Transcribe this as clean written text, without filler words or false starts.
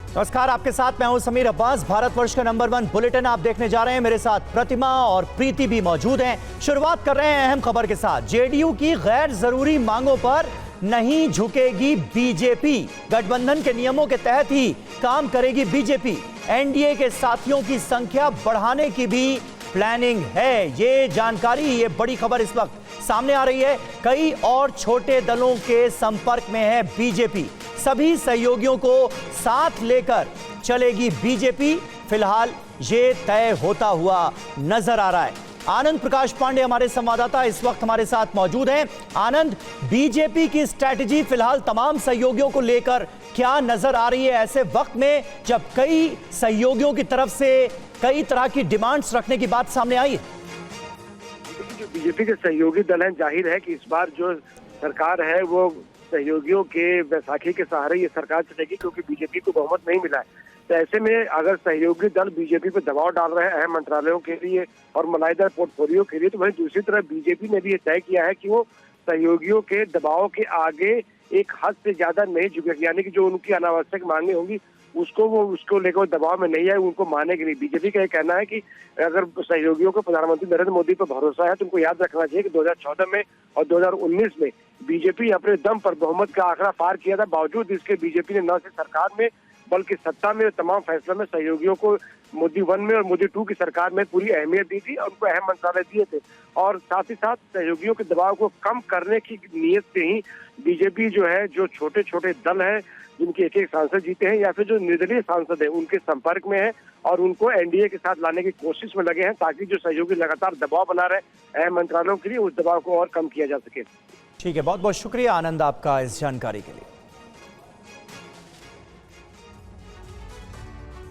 नमस्कार, आपके साथ मैं हूं समीर अब्बास। भारतवर्ष का नंबर 1 बुलेटिन आप देखने जा रहे हैं। मेरे साथ प्रतिमा और प्रीति भी मौजूद हैं। शुरुआत कर रहे हैं अहम खबर के साथ। जेडीयू की गैर जरूरी मांगों पर नहीं झुकेगी बीजेपी। गठबंधन के नियमों के तहत ही काम करेगी बीजेपी। एनडीए के साथियों की संख्या बढ़ाने की भी प्लानिंग है। ये जानकारी, ये बड़ी खबर इस वक्त सामने आ रही है। कई और छोटे दलों के संपर्क में है बीजेपी। सभी सहयोगियों को साथ लेकर चलेगी बीजेपी। फिलहाल ये तय होता हुआ नजर आ रहा है। आनंद प्रकाश पांडे हमारे संवाददाता इस वक्त हमारे साथ मौजूद हैं। आनंद, बीजेपी की स्ट्रैटेजी फिलहाल तमाम सहयोगियों को लेकर क्या नजर आ रही है ऐसे वक्त में जब कई सहयोगियों की तरफ से कई तरह की डिमांड्स रखने की बात सामने आई है? जो बीजेपी के सहयोगी दल हैं, जाहिर है कि इस बार जो सरकार है वो सहयोगियों के बैसाखी के सहारे ये सरकार चलेगी, क्योंकि बीजेपी को बहुमत नहीं मिला है। तो ऐसे में अगर सहयोगी दल बीजेपी पे दबाव डाल रहे हैं अहम मंत्रालयों के लिए और मलाईदार पोर्टफोलियो के लिए, तो वहीं दूसरी तरफ बीजेपी ने भी ये तय किया है कि वो सहयोगियों के दबाव के आगे एक हद से ज्यादा नहीं झुकेगी। यानी कि जो उनकी अनावश्यक मांगे होंगी उसको लेकर दबाव में नहीं आए, उनको मानेगी नहीं। बीजेपी का ये कहना है कि अगर सहयोगियों को प्रधानमंत्री नरेंद्र मोदी पर भरोसा है तो उनको याद रखना चाहिए कि 2014 में और 2019 में बीजेपी अपने दम पर बहुमत का आंकड़ा पार किया था। बावजूद इसके बीजेपी ने न सिर्फ सरकार में बल्कि सत्ता में तमाम फैसलों में सहयोगियों को मोदी 1 में और मोदी 2 की सरकार में पूरी अहमियत दी थी और उनको अहम मंत्रालय दिए थे। और साथ ही साथ सहयोगियों के दबाव को कम करने की नीयत से ही बीजेपी जो है, जो छोटे छोटे दल हैं जिनके एक सांसद जीते हैं या फिर जो निर्दलीय सांसद हैं, उनके संपर्क में है और उनको एनडीए के साथ लाने की कोशिश में लगे हैं, ताकि जो सहयोगी लगातार दबाव बना रहे अहम मंत्रालयों के लिए, उस दबाव को और कम किया जा सके। ठीक है, बहुत बहुत शुक्रिया आनंद आपका इस जानकारी के लिए।